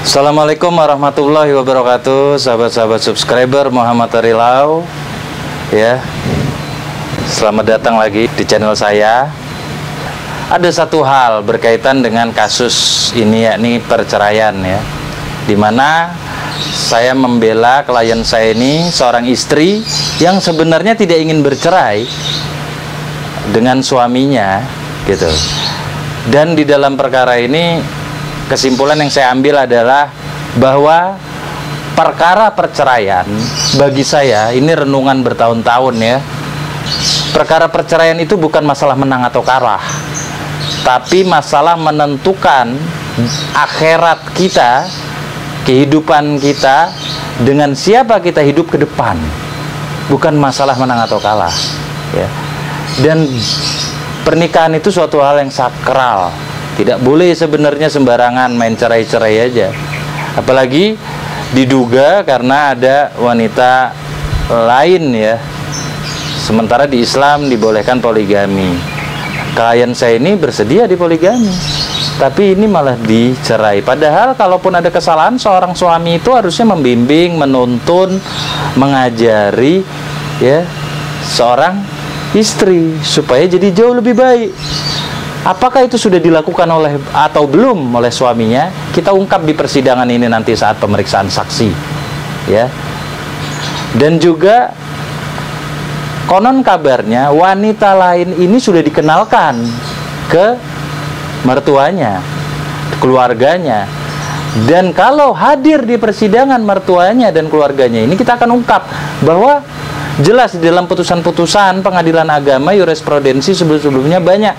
Assalamualaikum warahmatullahi wabarakatuh, sahabat-sahabat subscriber Muhammad Arilau. Ya, selamat datang lagi di channel saya. Ada satu hal berkaitan dengan kasus ini, yakni perceraian ya, dimana saya membela klien saya ini, seorang istri yang sebenarnya tidak ingin bercerai dengan suaminya gitu. Dan di dalam perkara ini, kesimpulan yang saya ambil adalah bahwa perkara perceraian bagi saya ini renungan bertahun-tahun ya. Perkara perceraian itu bukan masalah menang atau kalah, tapi masalah menentukan akhirat kita, kehidupan kita, dengan siapa kita hidup ke depan. Bukan masalah menang atau kalah ya. Dan pernikahan itu suatu hal yang sakral. Tidak boleh sebenarnya sembarangan main cerai-cerai aja. Apalagi diduga karena ada wanita lain ya. Sementara di Islam dibolehkan poligami. Klien saya ini bersedia dipoligami, tapi ini malah dicerai. Padahal kalaupun ada kesalahan, seorang suami itu harusnya membimbing, menuntun, mengajari ya seorang istri supaya jadi jauh lebih baik. Apakah itu sudah dilakukan oleh atau belum oleh suaminya? Kita ungkap di persidangan ini nanti saat pemeriksaan saksi ya. Dan juga konon kabarnya wanita lain ini sudah dikenalkan ke mertuanya, keluarganya. Dan kalau hadir di persidangan mertuanya dan keluarganya ini, kita akan ungkap bahwa jelas di dalam putusan-putusan pengadilan agama jurisprudensi sebelum-sebelumnya banyak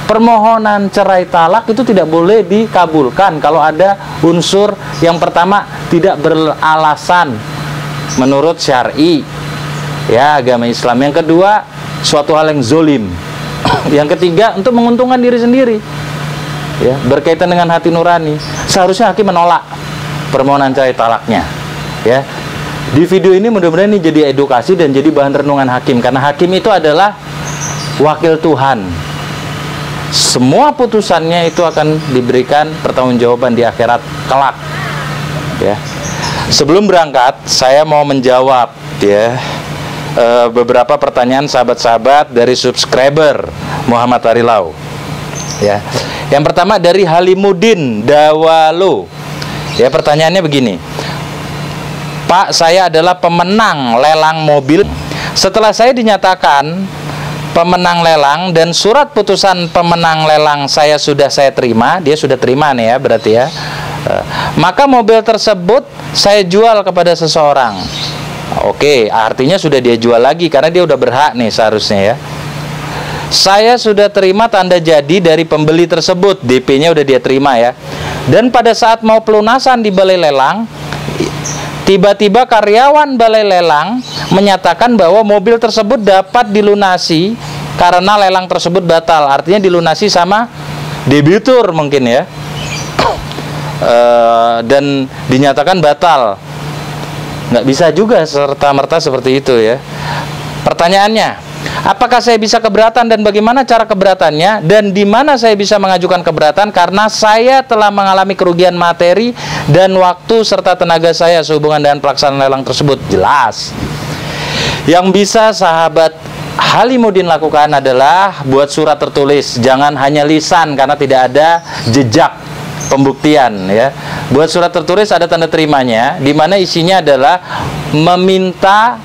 permohonan cerai talak itu tidak boleh dikabulkan kalau ada unsur yang pertama tidak beralasan menurut syar'i ya, agama Islam. Yang kedua, suatu hal yang zolim. Yang ketiga, untuk menguntungkan diri sendiri ya, berkaitan dengan hati nurani. Seharusnya hakim menolak permohonan cerai talaknya ya. Di video ini mudah-mudahan ini jadi edukasi dan jadi bahan renungan hakim, karena hakim itu adalah wakil Tuhan. Semua putusannya itu akan diberikan pertanggungjawaban di akhirat kelak ya. Sebelum berangkat, saya mau menjawab ya beberapa pertanyaan sahabat-sahabat dari subscriber Muhammad Arilau ya. Yang pertama dari Halimuddin Dawalo ya, pertanyaannya begini: Pak, saya adalah pemenang lelang mobil. Setelah saya dinyatakan pemenang lelang dan surat putusan pemenang lelang saya terima, dia sudah terima nih ya berarti ya, maka mobil tersebut saya jual kepada seseorang. Oke, artinya sudah dia jual lagi karena dia udah berhak nih seharusnya ya. Saya sudah terima tanda jadi dari pembeli tersebut, DP-nya udah dia terima ya. Dan pada saat mau pelunasan di balai lelang, tiba-tiba karyawan balai lelang menyatakan bahwa mobil tersebut dapat dilunasi karena lelang tersebut batal. Artinya dilunasi sama debitur mungkin ya. Dan dinyatakan batal. Nggak bisa juga serta-merta seperti itu ya. Pertanyaannya, apakah saya bisa keberatan dan bagaimana cara keberatannya, dan di mana saya bisa mengajukan keberatan karena saya telah mengalami kerugian materi dan waktu serta tenaga saya sehubungan dengan pelaksanaan lelang tersebut? Jelas. Yang bisa sahabat Halimuddin lakukan adalah buat surat tertulis, jangan hanya lisan karena tidak ada jejak pembuktian ya. Buat surat tertulis ada tanda terimanya, di mana isinya adalah meminta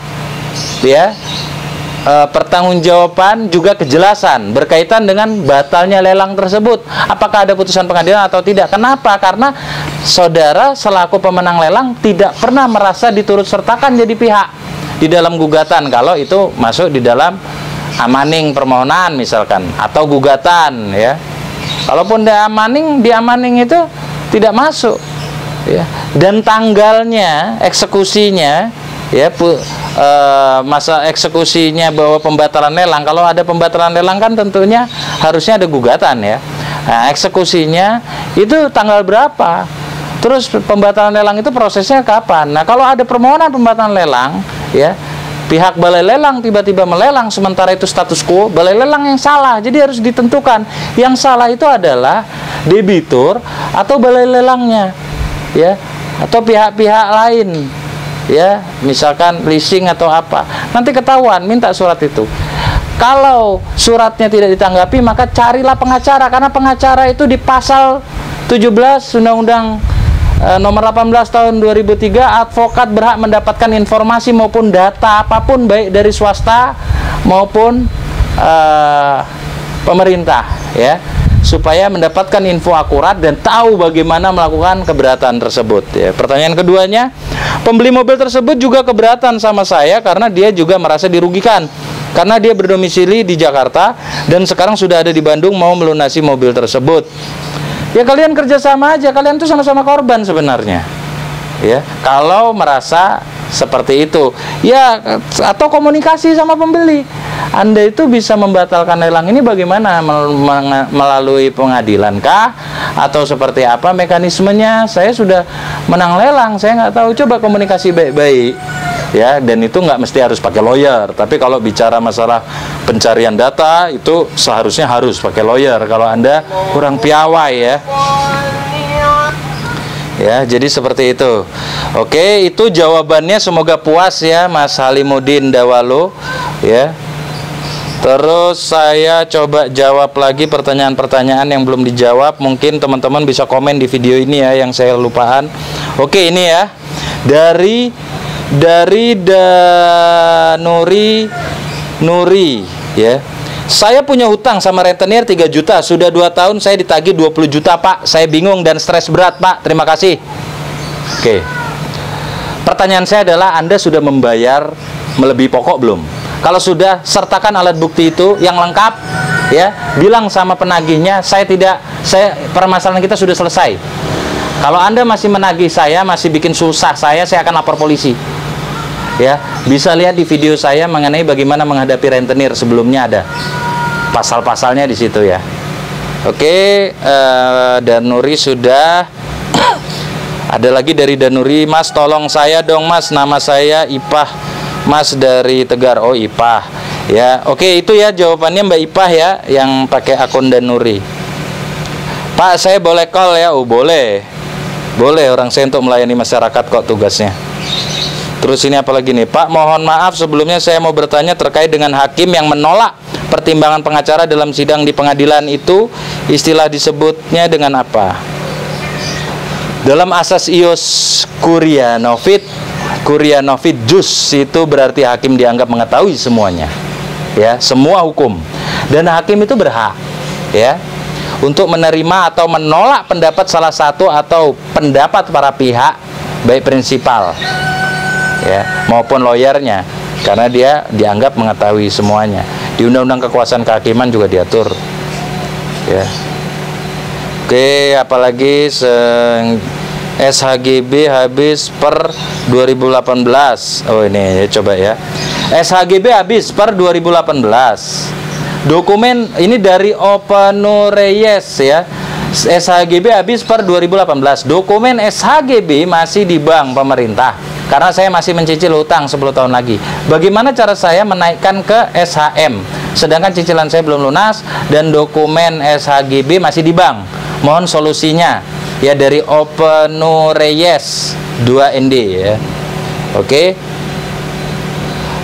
ya pertanggungjawaban juga kejelasan berkaitan dengan batalnya lelang tersebut. Apakah ada putusan pengadilan atau tidak? Kenapa? Karena saudara selaku pemenang lelang tidak pernah merasa diturut sertakan jadi pihak di dalam gugatan, kalau itu masuk di dalam amaning permohonan misalkan atau gugatan ya. Kalaupun di amaning itu tidak masuk ya. Dan tanggalnya eksekusinya ya, masa eksekusinya bahwa pembatalan lelang, kalau ada pembatalan lelang kan tentunya harusnya ada gugatan ya. Nah, eksekusinya itu tanggal berapa, terus pembatalan lelang itu prosesnya kapan. Nah, kalau ada permohonan pembatalan lelang ya, pihak balai lelang tiba-tiba melelang sementara itu status quo, balai lelang yang salah. Jadi harus ditentukan yang salah itu adalah debitur atau balai lelangnya. ya, atau pihak-pihak lain, ya, misalkan leasing atau apa, nanti ketahuan, minta surat itu. Kalau suratnya tidak ditanggapi, maka carilah pengacara, karena pengacara itu di pasal 17 Undang-Undang nomor 18 tahun 2003, advokat berhak mendapatkan informasi maupun data apapun, baik dari swasta maupun pemerintah, ya, supaya mendapatkan info akurat dan tahu bagaimana melakukan keberatan tersebut, ya. Pertanyaan keduanya, pembeli mobil tersebut juga keberatan sama saya karena dia juga merasa dirugikan karena dia berdomisili di Jakarta dan sekarang sudah ada di Bandung, mau melunasi mobil tersebut. Ya, kalian kerjasama aja, kalian tuh sama-sama korban sebenarnya, ya, kalau merasa seperti itu, ya, atau komunikasi sama pembeli. Anda itu bisa membatalkan lelang ini bagaimana? Melalui pengadilan kah? Atau seperti apa mekanismenya? Saya sudah menang lelang, saya nggak tahu. Coba komunikasi baik-baik, ya, dan itu nggak mesti harus pakai lawyer. Tapi kalau bicara masalah pencarian data, itu seharusnya harus pakai lawyer kalau Anda kurang piawai, ya. Ya, jadi seperti itu. Oke, itu jawabannya, semoga puas ya Mas Halimuddin Dawalo, ya. Terus saya coba jawab lagi pertanyaan-pertanyaan yang belum dijawab. Mungkin teman-teman bisa komen di video ini ya, yang saya lupaan. Oke, ini ya. Dari Nuri, ya. Saya punya hutang sama rentenir 3 juta. Sudah 2 tahun saya ditagih 20 juta, Pak. Saya bingung dan stres berat, Pak. Terima kasih. Oke. Pertanyaan saya adalah, Anda sudah membayar melebihi pokok belum? Kalau sudah, sertakan alat bukti itu yang lengkap, ya. Bilang sama penagihnya, permasalahan kita sudah selesai. Kalau Anda masih menagih saya, masih bikin susah saya akan lapor polisi. Ya, bisa lihat di video saya mengenai bagaimana menghadapi rentenir, sebelumnya ada pasal-pasalnya di situ, ya. Oke, Danuri sudah. Ada lagi dari Danuri, Mas tolong saya dong Mas, nama saya Ipah Mas dari Tegar. Oh, Ipah, ya. Oke, itu ya jawabannya Mbak Ipah, ya, yang pakai akun Danuri. Pak, saya boleh call ya? Oh, boleh, orang saya untuk melayani masyarakat kok tugasnya. Terus ini apa lagi nih, Pak, mohon maaf sebelumnya saya mau bertanya terkait dengan hakim yang menolak pertimbangan pengacara dalam sidang di pengadilan, itu istilah disebutnya dengan apa? Dalam asas ius Kurianovit jus, itu berarti hakim dianggap mengetahui semuanya, ya, semua hukum, dan hakim itu berhak, ya, untuk menerima atau menolak pendapat salah satu atau pendapat para pihak, baik prinsipal, ya, maupun lawyernya, karena dia dianggap mengetahui semuanya. Di Undang-Undang Kekuasaan Kehakiman juga diatur, ya. Oke, apalagi SHGB habis per 2018. Oh, ini ya, coba ya. SHGB habis per 2018. Dokumen ini dari Openureyes, ya. SHGB habis per 2018. Dokumen SHGB masih di bank pemerintah, karena saya masih mencicil hutang 10 tahun lagi. Bagaimana cara saya menaikkan ke SHM sedangkan cicilan saya belum lunas dan dokumen SHGB masih di bank? Mohon solusinya, ya, dari Openureyes 2ND, ya. Oke,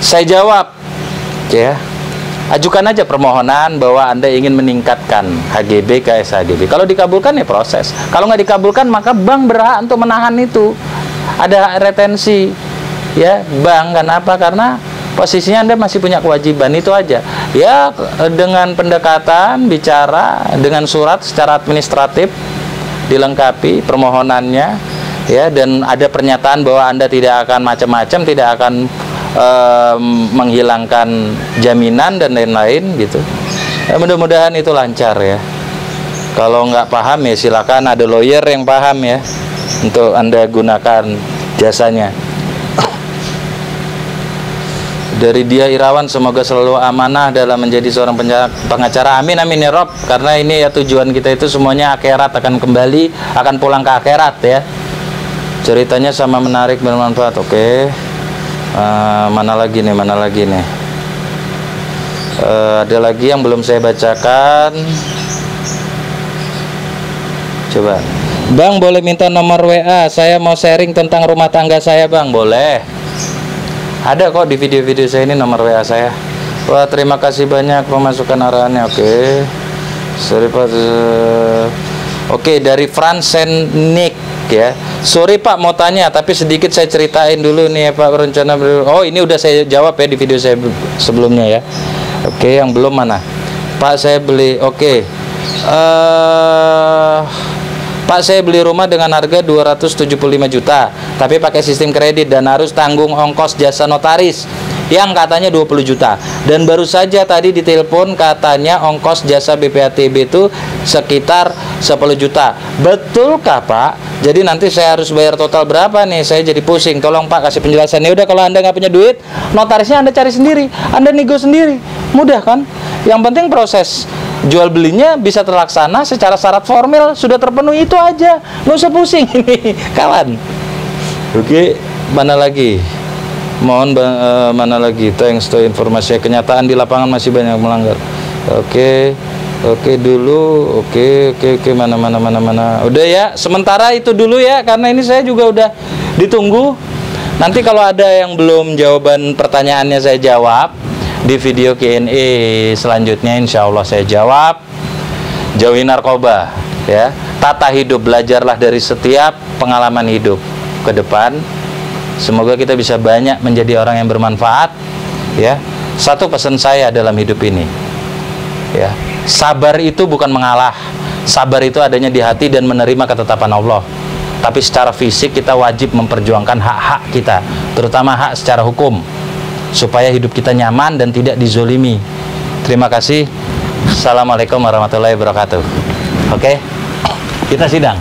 saya jawab, ya. Ajukan aja permohonan bahwa Anda ingin meningkatkan HGB ke SHGB. Kalau dikabulkan, ya proses. Kalau nggak dikabulkan, maka bank berhak untuk menahan itu. Ada hak retensi, ya, bank. Kenapa? Karena posisinya Anda masih punya kewajiban, itu aja. Ya, dengan pendekatan, bicara dengan surat secara administratif, dilengkapi permohonannya, ya, dan ada pernyataan bahwa Anda tidak akan macam-macam, tidak akan menghilangkan jaminan dan lain-lain, gitu. Ya, mudah-mudahan itu lancar, ya. Kalau nggak paham, ya silakan ada lawyer yang paham, ya, untuk Anda gunakan jasanya. Dari Dia Irawan, semoga selalu amanah dalam menjadi seorang pengacara. Amin, amin ya Rob. Karena ini ya tujuan kita itu semuanya akhirat, akan kembali, akan pulang ke akhirat, ya. Ceritanya sama menarik, bermanfaat. Oke. Mana lagi nih? Ada lagi yang belum saya bacakan. Coba. Bang, boleh minta nomor WA, saya mau sharing tentang rumah tangga saya, Bang. Boleh. Ada kok di video-video saya ini nomor WA saya. Wah, terima kasih banyak pemasukan arahannya. Oke. Sorry Pak. Oke, dari Fransenik ya. Sorry Pak, mau tanya, tapi sedikit saya ceritain dulu nih ya Pak, rencana. Oh, ini udah saya jawab ya di video saya sebelumnya ya. Oke, yang belum mana? Pak, saya beli. Oke. Pak, saya beli rumah dengan harga 275 juta, tapi pakai sistem kredit dan harus tanggung ongkos jasa notaris yang katanya 20 juta. Dan baru saja tadi ditelepon katanya ongkos jasa BPATB itu sekitar 10 juta. Betulkah Pak? Jadi nanti saya harus bayar total berapa nih? Saya jadi pusing. Tolong Pak kasih penjelasannya. Udah, kalau Anda nggak punya duit, notarisnya Anda cari sendiri, Anda nego sendiri. Mudah kan? Yang penting proses jual belinya bisa terlaksana secara syarat formil sudah terpenuhi, itu aja. Nggak usah pusing ini kawan. Oke, mana lagi? Mohon mana lagi? Thanks to informasi. Kenyataan di lapangan masih banyak melanggar. Oke dulu. Oke, mana. Udah ya, sementara itu dulu ya, karena ini saya juga udah ditunggu. Nanti kalau ada yang belum jawaban pertanyaannya saya jawab di video Q&A selanjutnya, insya Allah saya jawab. Jauhi narkoba ya, tata hidup, belajarlah dari setiap pengalaman hidup ke depan. Semoga kita bisa banyak menjadi orang yang bermanfaat ya. Satu pesan saya dalam hidup ini ya, sabar itu bukan mengalah. Sabar itu adanya di hati dan menerima ketetapan Allah. Tapi secara fisik kita wajib memperjuangkan hak-hak kita, terutama hak secara hukum, supaya hidup kita nyaman dan tidak dizolimi. Terima kasih. Assalamualaikum warahmatullahi wabarakatuh. Oke, kita sidang.